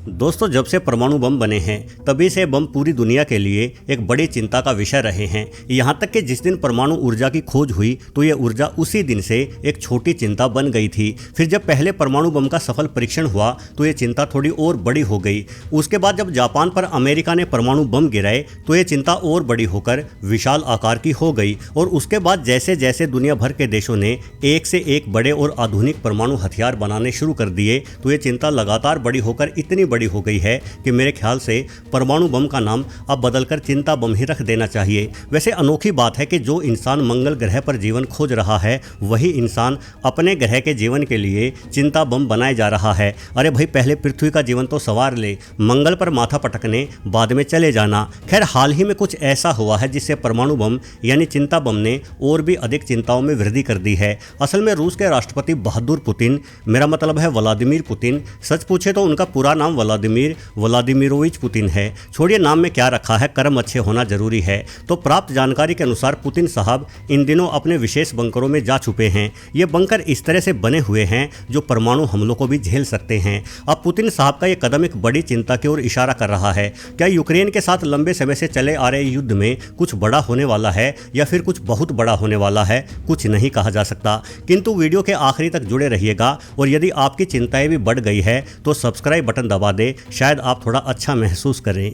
दोस्तों, जब से परमाणु बम बने हैं तभी से बम पूरी दुनिया के लिए एक बड़ी चिंता का विषय रहे हैं। यहाँ तक कि जिस दिन परमाणु ऊर्जा की खोज हुई तो ये ऊर्जा उसी दिन से एक छोटी चिंता बन गई थी। फिर जब पहले परमाणु बम का सफल परीक्षण हुआ तो ये चिंता थोड़ी और बड़ी हो गई। उसके बाद जब जापान पर अमेरिका ने परमाणु बम गिराए तो ये चिंता और बड़ी होकर विशाल आकार की हो गई। और उसके बाद जैसे जैसे दुनिया भर के देशों ने एक से एक बड़े और आधुनिक परमाणु हथियार बनाने शुरू कर दिए तो ये चिंता लगातार बड़ी होकर इतनी बड़ी हो गई है कि मेरे ख्याल से परमाणु बम का नाम अब बदलकर चिंता बम ही रख देना चाहिए। वैसे अनोखी बात है कि जो इंसान मंगल ग्रह पर जीवन खोज रहा है वही इंसान अपने ग्रह के जीवन के लिए चिंता बम बनाए जा रहा है। अरे भाई, पहले पृथ्वी का जीवन तो संवार ले, मंगल पर माथा पटकने बाद में चले जाना। खैर, हाल ही में कुछ ऐसा हुआ है जिससे परमाणु बम यानी चिंता बम ने और भी अधिक चिंताओं में वृद्धि कर दी है। असल में रूस के राष्ट्रपति बहादुर पुतिन, मेरा मतलब है व्लादिमीर पुतिन, सच पूछे तो उनका पूरा नाम व्लादिमीर व्लादिमीरोविच पुतिन है। छोड़िए नाम में क्या रखा है, कर्म अच्छे होना जरूरी है। तो प्राप्त जानकारी के अनुसार पुतिन साहब इन दिनों अपने विशेष बंकरों में जा छुपे हैं। ये बंकर इस तरह से बने हुए हैं जो परमाणु हमलों को भी झेल सकते हैं। अब पुतिन साहब का ये कदम एक बड़ी चिंता की ओर इशारा कर रहा है। क्या यूक्रेन के साथ लंबे समय से चले आ रहे युद्ध में कुछ बड़ा होने वाला है या फिर कुछ बहुत बड़ा होने वाला है, कुछ नहीं कहा जा सकता। किंतु वीडियो के आखिरी तक जुड़े रहिएगा और यदि आपकी चिंताएं भी बढ़ गई है तो सब्सक्राइब बटन दबा दे, शायद आप थोड़ा अच्छा महसूस करें।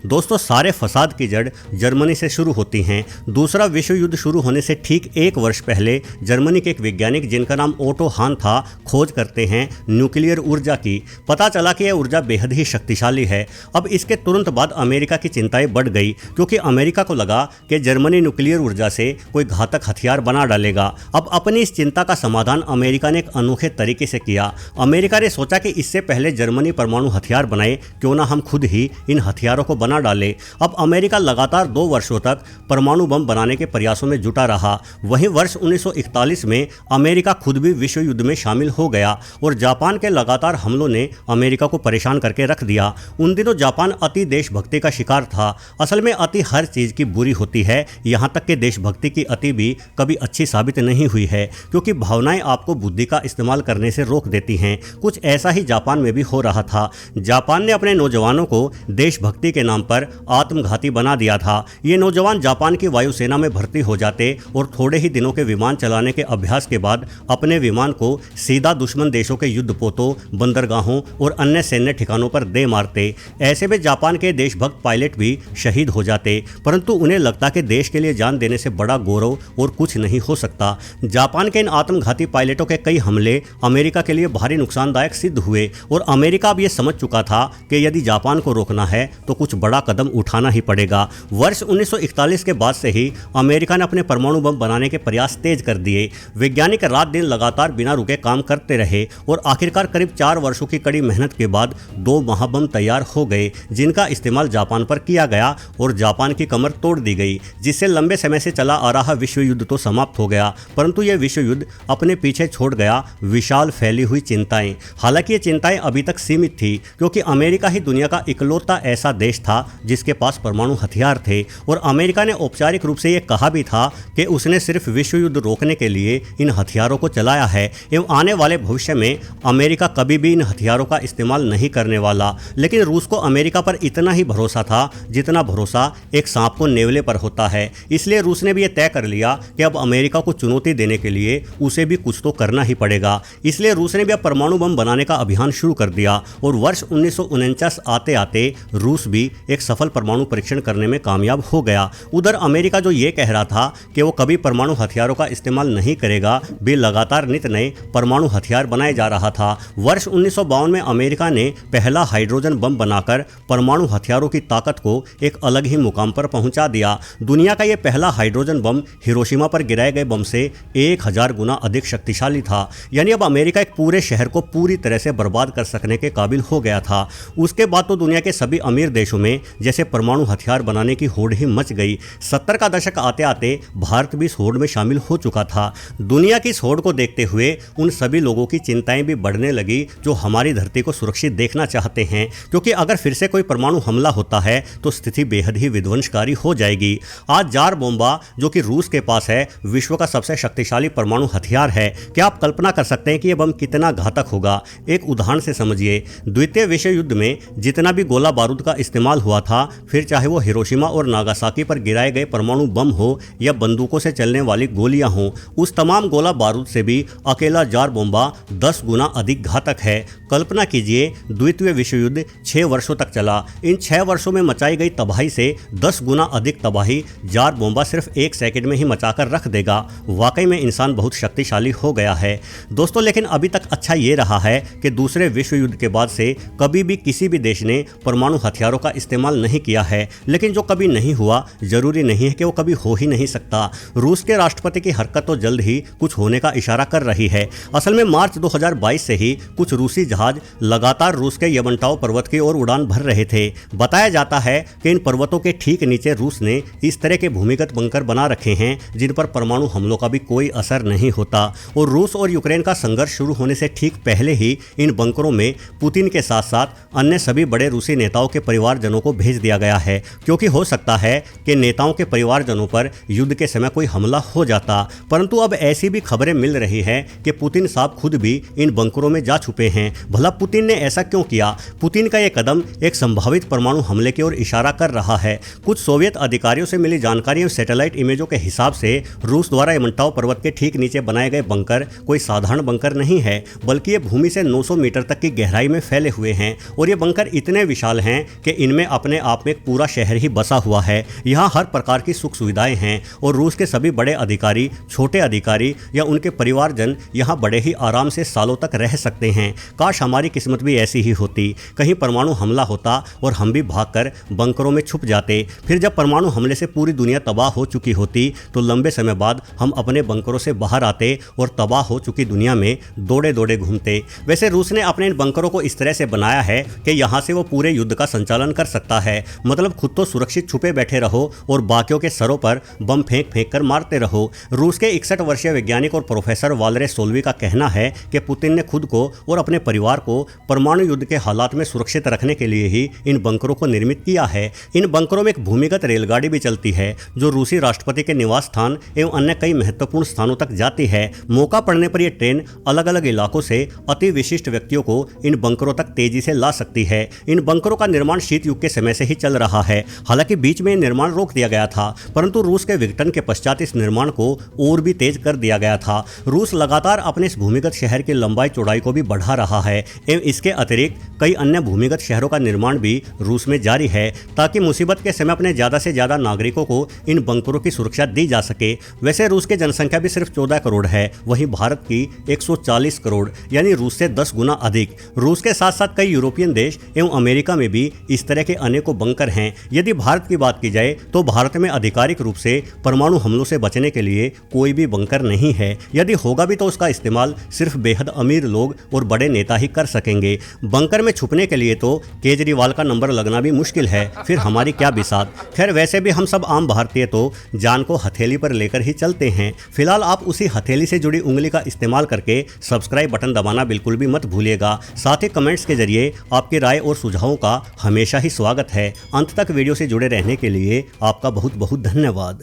दोस्तों, सारे फसाद की जड़ जर्मनी से शुरू होती हैं। दूसरा विश्व युद्ध शुरू होने से ठीक एक वर्ष पहले जर्मनी के एक वैज्ञानिक जिनका नाम ओटो हान था खोज करते हैं न्यूक्लियर ऊर्जा की। पता चला कि यह ऊर्जा बेहद ही शक्तिशाली है। अब इसके तुरंत बाद अमेरिका की चिंताएं बढ़ गई क्योंकि अमेरिका को लगा कि जर्मनी न्यूक्लियर ऊर्जा से कोई घातक हथियार बना डालेगा। अब अपनी इस चिंता का समाधान अमेरिका ने एक अनोखे तरीके से किया। अमेरिका ने सोचा कि इससे पहले जर्मनी परमाणु हथियार बनाए, क्यों ना हम खुद ही इन हथियारों को बना डाले। अब अमेरिका लगातार 2 वर्षों तक परमाणु बम बनाने के प्रयासों में जुटा रहा। वहीं वर्ष 1941 में अमेरिका खुद भी विश्व युद्ध में शामिल हो गया और जापान के लगातार हमलों ने अमेरिका को परेशान करके रख दिया। उन दिनों जापान अति देशभक्ति का शिकार था। असल में अति हर चीज की बुरी होती है, यहाँ तक कि देशभक्ति की अति भी कभी अच्छी साबित नहीं हुई है क्योंकि भावनाएं आपको बुद्धि का इस्तेमाल करने से रोक देती हैं। कुछ ऐसा ही जापान में भी हो रहा था। जापान ने अपने नौजवानों को देशभक्ति के नाम पर आत्मघाती बना दिया था। ये नौजवान जापान की वायुसेना में भर्ती हो जाते और थोड़े ही दिनों के विमान चलाने के अभ्यास के बाद अपने विमान को सीधा दुश्मन देशों के युद्धपोतों, बंदरगाहों और अन्य सैन्य ठिकानों पर दे मारते। ऐसे में जापान के देशभक्त पायलट भी शहीद हो जाते, परंतु उन्हें लगता कि देश के लिए जान देने से बड़ा गौरव और कुछ नहीं हो सकता। जापान के इन आत्मघाती पायलटों के कई हमले अमेरिका के लिए भारी नुकसानदायक सिद्ध हुए और अमेरिका अब यह समझ चुका था कि यदि जापान को रोकना है तो कुछ बड़ा कदम उठाना ही पड़ेगा। वर्ष 1941 के बाद से ही अमेरिका ने अपने परमाणु बम बनाने के प्रयास तेज कर दिए। वैज्ञानिक रात दिन लगातार बिना रुके काम करते रहे और आखिरकार करीब 4 वर्षों की कड़ी मेहनत के बाद 2 महाबम तैयार हो गए जिनका इस्तेमाल जापान पर किया गया और जापान की कमर तोड़ दी गई, जिससे लंबे समय से चला आ रहा विश्व युद्ध तो समाप्त हो गया, परंतु यह विश्व युद्ध अपने पीछे छोड़ गया विशाल फैली हुई चिंताएं। हालांकि ये चिंताएं अभी तक सीमित थी क्योंकि अमेरिका ही दुनिया का इकलौता ऐसा देश था जिसके पास परमाणु हथियार थे और अमेरिका ने औपचारिक रूप से यह कहा भी था कि उसने सिर्फ विश्व युद्ध रोकने के लिए इन हथियारों को चलाया है एवं आने वाले भविष्य में अमेरिका कभी भी इन हथियारों का इस्तेमाल नहीं करने वाला। लेकिन रूस को अमेरिका पर इतना ही भरोसा था जितना भरोसा एक सांप को नेवले पर होता है। इसलिए रूस ने भी यह तय कर लिया कि अब अमेरिका को चुनौती देने के लिए उसे भी कुछ तो करना ही पड़ेगा। इसलिए रूस ने भी अब परमाणु बम बनाने का अभियान शुरू कर दिया और वर्ष 1949 आते आते रूस भी एक सफल परमाणु परीक्षण करने में कामयाब हो गया। उधर अमेरिका जो ये कह रहा था कि वो कभी परमाणु हथियारों का इस्तेमाल नहीं करेगा, भी लगातार नित नए परमाणु हथियार बनाए जा रहा था। वर्ष 1952 में अमेरिका ने पहला हाइड्रोजन बम बनाकर परमाणु हथियारों की ताकत को एक अलग ही मुकाम पर पहुंचा दिया। दुनिया का यह पहला हाइड्रोजन बम हिरोशिमा पर गिराए गए बम से 1000 गुना अधिक शक्तिशाली था। यानी अब अमेरिका एक पूरे शहर को पूरी तरह से बर्बाद कर सकने के काबिल हो गया था। उसके बाद तो दुनिया के सभी अमीर देशों में हैं जैसे परमाणु हथियार बनाने की होड़ ही मच गई। 70 का दशक आते आते भारत भी इस होड़ में शामिल हो चुका था। दुनिया की इस होड़ को देखते हुए उन सभी लोगों की चिंताएं भी बढ़ने लगी जो हमारी धरती को सुरक्षित देखना चाहते हैं, क्योंकि अगर फिर से कोई परमाणु हमला होता है तो स्थिति बेहद ही विध्वंसकारी हो जाएगी। आज जार बोम्बा जो कि रूस के पास है, विश्व का सबसे शक्तिशाली परमाणु हथियार है। क्या आप कल्पना कर सकते हैं कि यह बम कितना घातक होगा? एक उदाहरण से समझिए। द्वितीय विश्व युद्ध में जितना भी गोला बारूद का इस्तेमाल हुआ था, फिर चाहे वो हिरोशिमा और नागासाकी पर गिराए गए परमाणु बम हो या बंदूकों से चलने वाली गोलियां हों, उस तमाम गोला बारूद से भी अकेला जार बोम्बा 10 गुना अधिक घातक है। कल्पना कीजिए, द्वितीय विश्व युद्ध 6 वर्षों तक चला। इन 6 वर्षों में मचाई गई तबाही से 10 गुना अधिक तबाही जार बोम्बा सिर्फ 1 सेकंड में ही मचाकर रख देगा। वाकई में इंसान बहुत शक्तिशाली हो गया है दोस्तों। लेकिन अभी तक अच्छा ये रहा है कि दूसरे विश्व युद्ध के बाद से कभी भी किसी भी देश ने परमाणु हथियारों का इस्तेमाल नहीं किया है। लेकिन जो कभी नहीं हुआ, जरूरी नहीं है कि वो कभी हो ही नहीं सकता। रूस के राष्ट्रपति की हरकत तो जल्द ही कुछ होने का इशारा कर रही है। असल में मार्च 2022 से ही कुछ रूसी जहाज लगातार रूस के यमनटाओ पर्वत की ओर उड़ान भर रहे थे। बताया जाता है कि इन पर्वतों के ठीक नीचे रूस ने इस तरह के भूमिगत बंकर बना रखे हैं जिन पर परमाणु हमलों का भी कोई असर नहीं होता। और रूस और यूक्रेन का संघर्ष शुरू होने से ठीक पहले ही इन बंकरों में पुतिन के साथ साथ अन्य सभी बड़े रूसी नेताओं के परिवारजनों को भेज दिया गया है, क्योंकि हो सकता है कि नेताओं के परिवारजनों पर युद्ध के समय कोई हमला हो जाता। परंतु अब ऐसी भी खबरें मिल रही हैं कि पुतिन साहब खुद भी इन बंकरों में जा छुपे हैं। भला पुतिन ने ऐसा क्यों किया? पुतिन का यह कदम एक संभावित परमाणु हमले की ओर इशारा कर रहा है। कुछ सोवियत अधिकारियों से मिली जानकारी और सैटेलाइट इमेजों के हिसाब से रूस द्वारा यमनटाओ पर्वत के ठीक नीचे बनाए गए बंकर कोई साधारण बंकर नहीं है, बल्कि ये भूमि से 900 मीटर तक की गहराई में फैले हुए हैं। और ये बंकर इतने विशाल हैं कि इनमें अपने आप में एक पूरा शहर ही बसा हुआ है। यहाँ हर प्रकार की सुख सुविधाएं हैं और रूस के सभी बड़े अधिकारी, छोटे अधिकारी या उनके परिवारजन यहाँ बड़े ही आराम से सालों तक रह सकते हैं। काश हमारी किस्मत भी ऐसी ही होती, कहीं परमाणु हमला होता और हम भी भागकर बंकरों में छुप जाते। फिर जब परमाणु हमले से पूरी दुनिया तबाह हो चुकी होती तो लंबे समय बाद हम अपने बंकरों से बाहर आते और तबाह हो चुकी दुनिया में दौड़े दौड़े घूमते। वैसे रूस ने अपने इन बंकरों को इस तरह से बनाया है कि यहाँ से वो पूरे युद्ध का संचालन कर सकता है। मतलब खुद तो सुरक्षित छुपे बैठे रहो और बाकियों के सरों पर बम फेंक फेंक कर मारते रहो। रूस के 61 वर्षीय वैज्ञानिक और प्रोफेसर वालरे सोल्वी का कहना है कि पुतिन ने खुद को और अपने परिवार को परमाणु युद्ध के हालात में सुरक्षित रखने के लिए ही इन बंकरों को निर्मित किया है। इन बंकरों में एक भूमिगत रेलगाड़ी भी चलती है जो रूसी राष्ट्रपति के निवास स्थान एवं अन्य कई महत्वपूर्ण स्थानों तक जाती है। मौका पड़ने पर यह ट्रेन अलग अलग इलाकों से अति विशिष्ट व्यक्तियों को इन बंकरों तक तेजी से ला सकती है। इन बंकरों का निर्माण शीत युग के समय से ही चल रहा है। हालांकि बीच में निर्माण रोक दिया गया था, परंतु रूस के विघटन के पश्चात इस निर्माण को और भी तेज कर दिया गया था। रूस लगातार अपने इस भूमिगत शहर की लंबाई चौड़ाई को भी बढ़ा रहा है एवं इसके अतिरिक्त कई अन्य भूमिगत शहरों का निर्माण भी रूस में जारी है, ताकि मुसीबत के समय अपने ज़्यादा से ज़्यादा नागरिकों को इन बंकरों की सुरक्षा दी जा सके। वैसे रूस की जनसंख्या भी सिर्फ 14 करोड़ है, वहीं भारत की 140 करोड़, यानी रूस से 10 गुना अधिक। रूस के साथ साथ कई यूरोपियन देश एवं अमेरिका में भी इस तरह के अनेकों बंकर हैं। यदि भारत की बात की जाए तो भारत में आधिकारिक रूप से परमाणु हमलों से बचने के लिए कोई भी बंकर नहीं है। यदि होगा भी तो उसका इस्तेमाल सिर्फ बेहद अमीर लोग और बड़े नेता ही कर सकेंगे। बंकर में छुपने के लिए तो केजरीवाल का नंबर लगना भी मुश्किल है, फिर हमारी क्या बिसात। खैर वैसे भी हम सब आम भारतीय तो जान को हथेली पर लेकर ही चलते हैं। फिलहाल आप उसी हथेली से जुड़ी उंगली का इस्तेमाल करके सब्सक्राइब बटन दबाना बिल्कुल भी मत भूलिएगा। साथ ही कमेंट्स के जरिए आपकी राय और सुझावों का हमेशा ही स्वागत है। अंत तक वीडियो से जुड़े रहने के लिए आपका बहुत बहुत धन्यवाद।